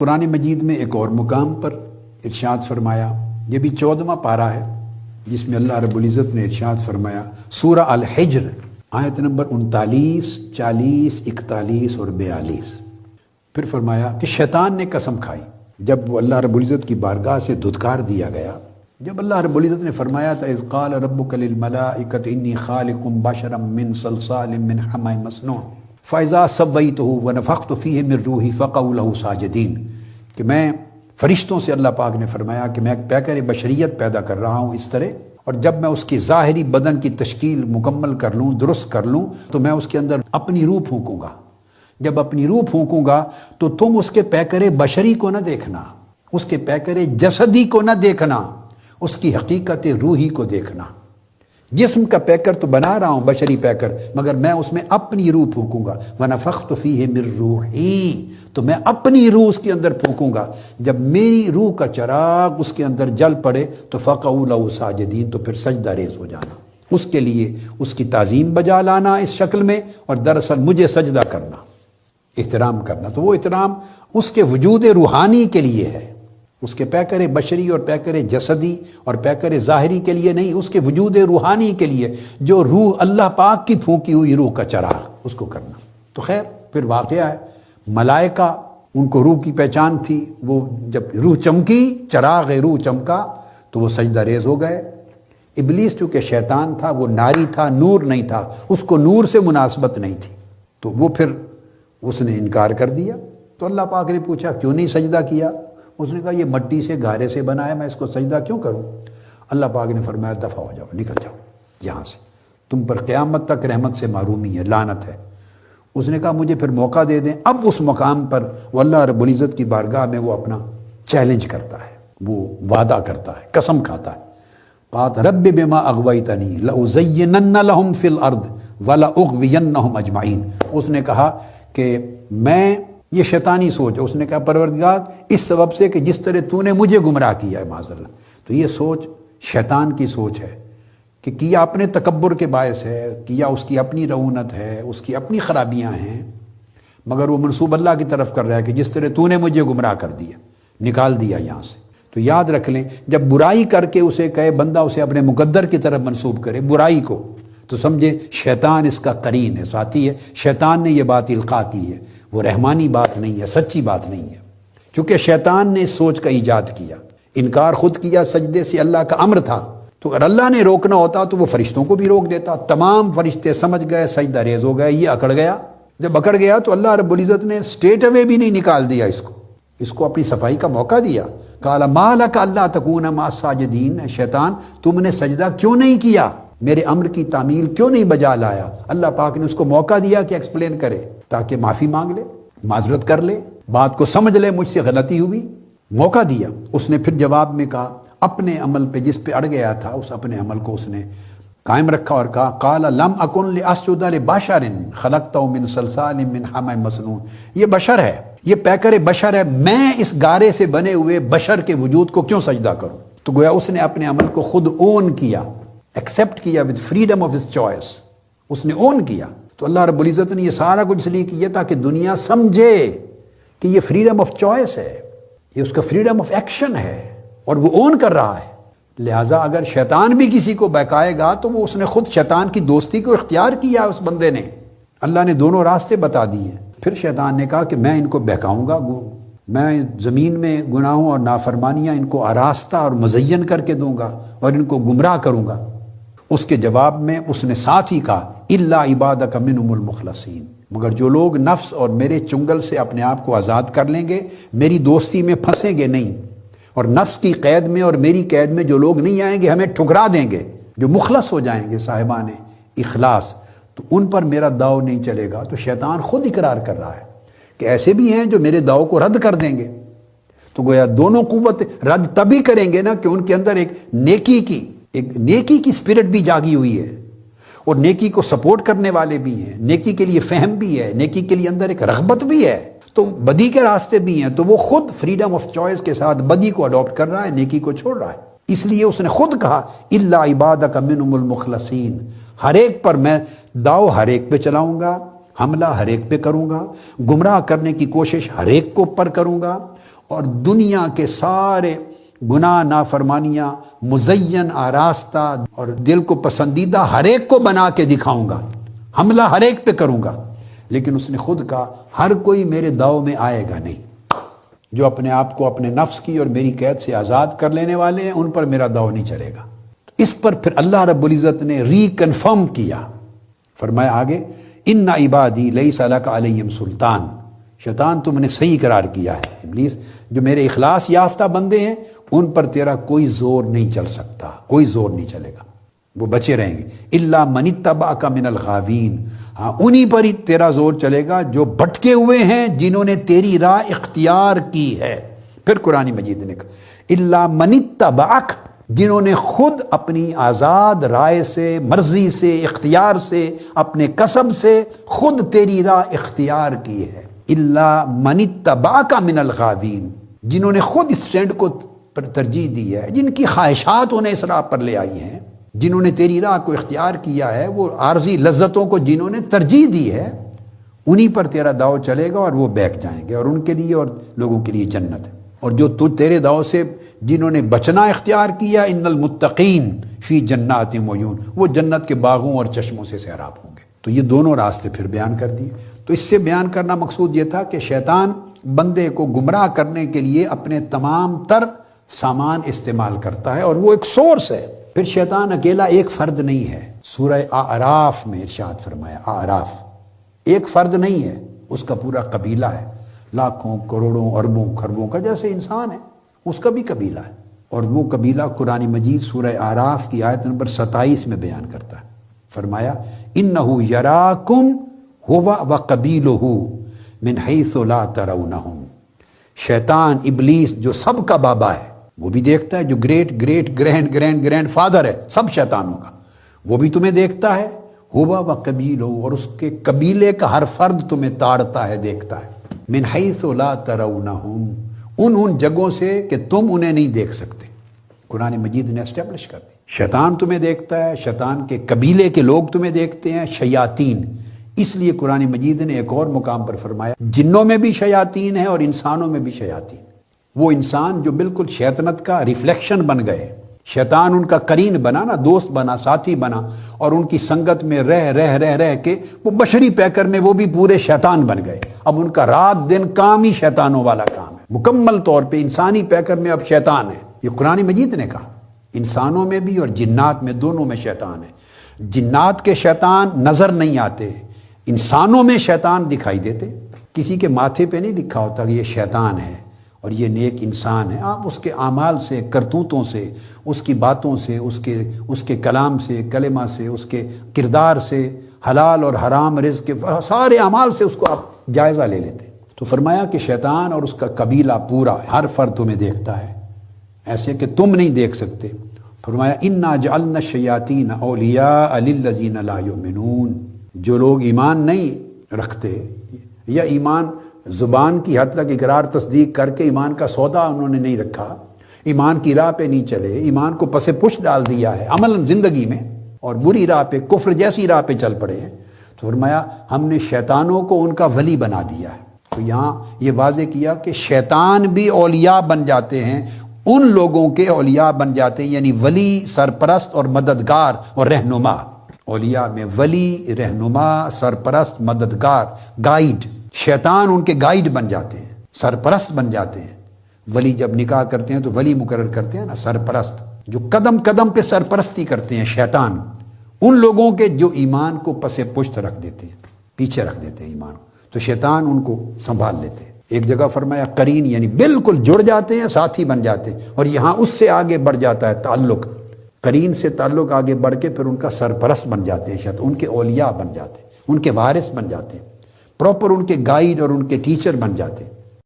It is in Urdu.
قرآن مجید میں ایک اور مقام پر ارشاد فرمایا، یہ بھی 14واں پارہ ہے جس میں اللہ رب العزت نے ارشاد فرمایا، سورہ الحجر آیت نمبر 39، 40، 41 اور 42۔ پھر فرمایا کہ شیطان نے قسم کھائی جب وہ اللہ رب العزت کی بارگاہ سے دھتکار دیا گیا، جب اللہ رب العزت نے فرمایا تھا اذ قال ربک للملائکۃ انی خالق بشرا من صلصال من حمأ مسنون فاذا سویتہ ونفخت فیہ من روحی فقعوا لہ ساجدین، کہ میں فرشتوں سے اللہ پاک نے فرمایا کہ میں ایک پیکر بشریت پیدا کر رہا ہوں اس طرح، اور جب میں اس کی ظاہری بدن کی تشکیل مکمل کر لوں، درست کر لوں، تو میں اس کے اندر اپنی روح پھونکوں گا۔ جب اپنی روح پھونکوں گا تو تم اس کے پیکر بشری کو نہ دیکھنا، اس کے پیکر جسدی کو نہ دیکھنا، اس کی حقیقت روحی کو دیکھنا۔ جسم کا پیکر تو بنا رہا ہوں، بشری پیکر، مگر میں اس میں اپنی روح پھونکوں گا۔ وَنَفَخْتُ فِيهِ مِن رُوحِي، تو میں اپنی روح اس کے اندر پھونکوں گا۔ جب میری روح کا چراغ اس کے اندر جل پڑے تو فَقَعُوا لَهُ سَاجِدِينَ، تو پھر سجدہ ریز ہو جانا، اس کے لیے اس کی تعظیم بجا لانا اس شکل میں، اور دراصل مجھے سجدہ کرنا، احترام کرنا۔ تو وہ احترام اس کے وجود روحانی کے لیے ہے، اس کے پیکر بشری اور پیکر جسدی اور پیکر ظاہری کے لیے نہیں، اس کے وجود روحانی کے لیے، جو روح اللہ پاک کی پھونکی ہوئی روح کا چراغ، اس کو کرنا۔ تو خیر پھر واقعہ ہے، ملائکہ ان کو روح کی پہچان تھی، وہ جب روح چمکی، چراغ روح چمکا تو وہ سجدہ ریز ہو گئے۔ ابلیس چونکہ شیطان تھا، وہ ناری تھا، نور نہیں تھا، اس کو نور سے مناسبت نہیں تھی، تو وہ پھر اس نے انکار کر دیا۔ تو اللہ پاک نے پوچھا کیوں نہیں سجدہ کیا؟ اس نے کہا یہ مٹی سے گارے سے بنا ہے، میں اس کو سجدہ کیوں کروں؟ اللہ پاک نے فرمایا دفع ہو جاؤ، نکل جاؤ یہاں سے، تم پر قیامت تک رحمت سے محرومی ہے، لعنت ہے۔ اس نے کہا مجھے پھر موقع دے دیں۔ اب اس مقام پر وہ اللہ رب العزت کی بارگاہ میں وہ اپنا چیلنج کرتا ہے، وہ وعدہ کرتا ہے، قسم کھاتا ہے، قالت رب بما اغویتنی لأزینن لہم فی الارض ولأغوینہم اجمعین۔ اس نے کہا کہ میں، یہ شیطانی سوچ ہے، اس نے کہا پروردگار اس سبب سے کہ جس طرح تو نے مجھے گمراہ کیا ہے معاذ اللہ، تو یہ سوچ شیطان کی سوچ ہے کہ کیا اپنے تکبر کے باعث ہے، کیا اس کی اپنی رعونت ہے، اس کی اپنی خرابیاں ہیں، مگر وہ منسوب اللہ کی طرف کر رہا ہے کہ جس طرح تو نے مجھے گمراہ کر دیا، نکال دیا یہاں سے۔ تو یاد رکھ لیں، جب برائی کر کے اسے کہے بندہ، اسے اپنے مقدر کی طرف منسوب کرے برائی کو، تو سمجھے شیطان اس کا قرین ہے، ساتھی ہے، شیطان نے یہ بات القاء کی ہے، وہ رحمانی بات نہیں ہے، سچی بات نہیں ہے، چونکہ شیطان نے اس سوچ کا ایجاد کیا، انکار خود کیا، سجدے سے اللہ کا امر تھا، تو اگر اللہ نے روکنا ہوتا تو وہ فرشتوں کو بھی روک دیتا، تمام فرشتے سمجھ گئے، سجدہ ریز ہو گئے، یہ اکڑ گیا۔ جب اکڑ گیا تو اللہ رب العزت نے اسٹیٹ اوے بھی نہیں نکال دیا، اس کو اپنی صفائی کا موقع دیا۔ قال ما لک الا تکون مع الساجدین، شیطان تم نے سجدہ کیوں نہیں کیا، میرے امر کی تعمیل کیوں نہیں بجا لایا؟ اللہ پاک نے اس کو موقع دیا کہ ایکسپلین کرے، تاکہ معافی مانگ لے، معذرت کر لے، بات کو سمجھ لے مجھ سے غلطی ہوئی، موقع دیا۔ اس نے پھر جواب میں کہا، اپنے عمل پہ جس پہ اڑ گیا تھا، اس اپنے عمل کو اس نے قائم رکھا اور کہا قال لم اکن لاسجد لبشر خلقتہ من صلصال من حمأ مسنون، یہ بشر ہے، یہ پیکر بشر ہے، میں اس گارے سے بنے ہوئے بشر کے وجود کو کیوں سجدہ کروں؟ تو گویا اس نے اپنے عمل کو خود اون کیا، ایکسیپٹ کیا with freedom of his choice، اس نے اون کیا۔ تو اللہ رب العزت نے یہ سارا کچھ اس لیے کیا تاکہ دنیا سمجھے کہ یہ فریڈم آف چوائس ہے، یہ اس کا فریڈم آف ایکشن ہے، اور وہ اون کر رہا ہے۔ لہٰذا اگر شیطان بھی کسی کو بہکائے گا تو وہ اس نے خود شیطان کی دوستی کو اختیار کیا، اس بندے نے، اللہ نے دونوں راستے بتا دیے۔ پھر شیطان نے کہا کہ میں ان کو بہکاؤں گا، میں زمین میں گناہوں اور نافرمانیاں ان کو آراستہ اور مزین کر کے دوں گا اور ان کو گمراہ کروں گا۔ اس کے جواب میں اس نے ساتھ ہی کہا الا عبادک منہم المخلصین، مگر جو لوگ نفس اور میرے چنگل سے اپنے آپ کو آزاد کر لیں گے، میری دوستی میں پھنسیں گے نہیں، اور نفس کی قید میں اور میری قید میں جو لوگ نہیں آئیں گے، ہمیں ٹھکرا دیں گے، جو مخلص ہو جائیں گے، صاحبان اخلاص، تو ان پر میرا داؤ نہیں چلے گا۔ تو شیطان خود اقرار کر رہا ہے کہ ایسے بھی ہیں جو میرے داؤ کو رد کر دیں گے۔ تو گویا دونوں قوت رد تبھی کریں گے نا کہ ان کے اندر ایک نیکی کی اسپرٹ بھی جاگی ہوئی ہے، اور نیکی کو سپورٹ کرنے والے بھی ہیں، نیکی کے لیے فہم بھی ہے، نیکی کے لیے اندر ایک رغبت بھی ہے، تو بدی کے راستے بھی ہیں، تو وہ خود فریڈم آف چوائس کے ساتھ بدی کو اڈاپٹ کر رہا ہے، نیکی کو چھوڑ رہا ہے۔ اس لیے اس نے خود کہا الا عبادک منہم المخلصین، ہر ایک پر میں داؤ ہر ایک پہ چلاؤں گا، حملہ ہر ایک پہ کروں گا، گمراہ کرنے کی کوشش ہر ایک کو پر کروں گا، اور دنیا کے سارے گناہ نافرمانیاں مزین آراستہ اور دل کو پسندیدہ ہر ایک کو بنا کے دکھاؤں گا، حملہ ہر ایک پہ کروں گا، لیکن اس نے خود کہا ہر کوئی میرے داؤ میں آئے گا نہیں۔ جو اپنے آپ کو اپنے نفس کی اور میری قید سے آزاد کر لینے والے ہیں ان پر میرا داؤ نہیں چلے گا۔ اس پر پھر اللہ رب العزت نے ری کنفرم کیا، فرمایا آگے ان عبادی لیس لک علیہم سلطان، شیطان تم نے صحیح قرار کیا ہے، ابلیس جو میرے اخلاص یافتہ بندے ہیں ان پر تیرا کوئی زور نہیں چل سکتا، کوئی زور نہیں چلے گا، وہ بچے رہیں گے۔ الا من اتبعک من الغاوین، ہاں انہی پر ہی تیرا زور چلے گا جو بھٹکے ہوئے ہیں، جنہوں نے تیری راہ اختیار کی ہے۔ پھر قرآن مجید نے کہا الا من اتبعک، جنہوں نے خود اپنی آزاد رائے سے، مرضی سے، اختیار سے، اپنے کسب سے خود تیری راہ اختیار کی ہے۔ الا من اتبعک من الغاوین، جنہوں نے خود اس ٹرینڈ کو ترجیح دی ہے، جن کی خواہشات انہیں اس راہ پر لے آئی ہیں، جنہوں نے تیری راہ کو اختیار کیا ہے، وہ عارضی لذتوں کو جنہوں نے ترجیح دی ہے، انہی پر تیرا داؤ چلے گا اور وہ بیٹھ جائیں گے، اور ان کے لیے اور لوگوں کے لیے جنت ہے۔ اور جو تیرے داؤ سے جنہوں نے بچنا اختیار کیا، ان المتقین فی جنات وعیون، وہ جنت کے باغوں اور چشموں سے سیراب ہوں گے۔ تو یہ دونوں راستے پھر بیان کر دیے۔ تو اس سے بیان کرنا مقصود یہ تھا کہ شیطان بندے کو گمراہ کرنے کے لیے اپنے تمام تر سامان استعمال کرتا ہے، اور وہ ایک سورس ہے۔ پھر شیطان اکیلا ایک فرد نہیں ہے، سورہ اعراف میں ارشاد فرمایا، اعراف ایک فرد نہیں ہے، اس کا پورا قبیلہ ہے، لاکھوں کروڑوں اربوں خربوں کا جیسے انسان ہے، اس کا بھی قبیلہ ہے، اور وہ قبیلہ قرآن مجید سورہ اعراف کی آیت نمبر 27 میں بیان کرتا ہے۔ فرمایا انہ یراکم ہو وقبیلہ من حیث لا ترونہم، شیطان ابلیس جو سب کا بابا ہے، وہ بھی دیکھتا ہے، جو great great grand grand grand father ہے سب شیطانوں کا، وہ بھی تمہیں دیکھتا ہے، ہوا وقبیلہ، اور اس کے قبیلے کا ہر فرد تمہیں تاڑتا ہے، دیکھتا ہے، من حیث لا ترونہم، ان جگہوں سے کہ تم انہیں نہیں دیکھ سکتے۔ قرآن مجید نے اسٹیبلش کر دی، شیطان تمہیں دیکھتا ہے، شیطان کے قبیلے کے لوگ تمہیں دیکھتے ہیں، شیاطین۔ اس لیے قرآن مجید نے ایک اور مقام پر فرمایا جنوں میں بھی شیاطین ہیں اور انسانوں میں بھی شیاطین۔ وہ انسان جو بالکل شیطنت کا ریفلیکشن بن گئے، شیطان ان کا قرین بنا نا، دوست بنا، ساتھی بنا، اور ان کی سنگت میں رہ کے وہ بشری پیکر میں وہ بھی پورے شیطان بن گئے۔ اب ان کا رات دن کام ہی شیطانوں والا کام ہے، مکمل طور پہ انسانی پیکر میں اب شیطان ہے۔ یہ قرآن مجید نے کہا انسانوں میں بھی اور جنات میں، دونوں میں شیطان ہے۔ جنات کے شیطان نظر نہیں آتے، انسانوں میں شیطان دکھائی دیتے۔ کسی کے ماتھے پہ نہیں لکھا ہوتا کہ یہ شیطان ہے اور یہ نیک انسان ہے، آپ اس کے اعمال سے، کرتوتوں سے، اس کی باتوں سے، اس کے کلام سے، کلمہ سے، اس کے کردار سے، حلال اور حرام رزق کے سارے اعمال سے اس کو آپ جائزہ لے لیتے۔ تو فرمایا کہ شیطان اور اس کا قبیلہ پورا، ہر فرد تمہیں دیکھتا ہے، ایسے کہ تم نہیں دیکھ سکتے۔ فرمایا انا جعلنا الشیاطین اولیاء للذین لا یؤمنون، جو لوگ ایمان نہیں رکھتے یا ایمان زبان کی حد تک اقرار تصدیق کر کے ایمان کا سودا انہوں نے نہیں رکھا، ایمان کی راہ پہ نہیں چلے، ایمان کو پس پش ڈال دیا ہے عملاً زندگی میں، اور بری راہ پہ، کفر جیسی راہ پہ چل پڑے ہیں، تو فرمایا ہم نے شیطانوں کو ان کا ولی بنا دیا ہے۔ تو یہاں یہ واضح کیا کہ شیطان بھی اولیاء بن جاتے ہیں، ان لوگوں کے اولیاء بن جاتے ہیں، یعنی ولی، سرپرست اور مددگار اور رہنما۔ اولیاء میں ولی، رہنما، سرپرست، مددگار، گائیڈ۔ شیطان ان کے گائیڈ بن جاتے ہیں، سرپرست بن جاتے ہیں۔ ولی جب نکاح کرتے ہیں تو ولی مقرر کرتے ہیں نا، سرپرست، جو قدم قدم پہ سرپرستی کرتے ہیں شیطان، ان لوگوں کے جو ایمان کو پس پشت رکھ دیتے ہیں، پیچھے رکھ دیتے ہیں ایمان، تو شیطان ان کو سنبھال لیتے ہیں۔ ایک جگہ فرمایا قرین، یعنی بالکل جڑ جاتے ہیں، ساتھی بن جاتے ہیں، اور یہاں اس سے آگے بڑھ جاتا ہے تعلق، قرین سے تعلق آگے بڑھ کے پھر ان کا سرپرست بن جاتے ہیں، شیطان ان کے اولیاء بن جاتے ہیں، ان کے وارث بن جاتے ہیں، پراپر ان کے گائیڈ اور ان کے ٹیچر بن جاتے ہیں۔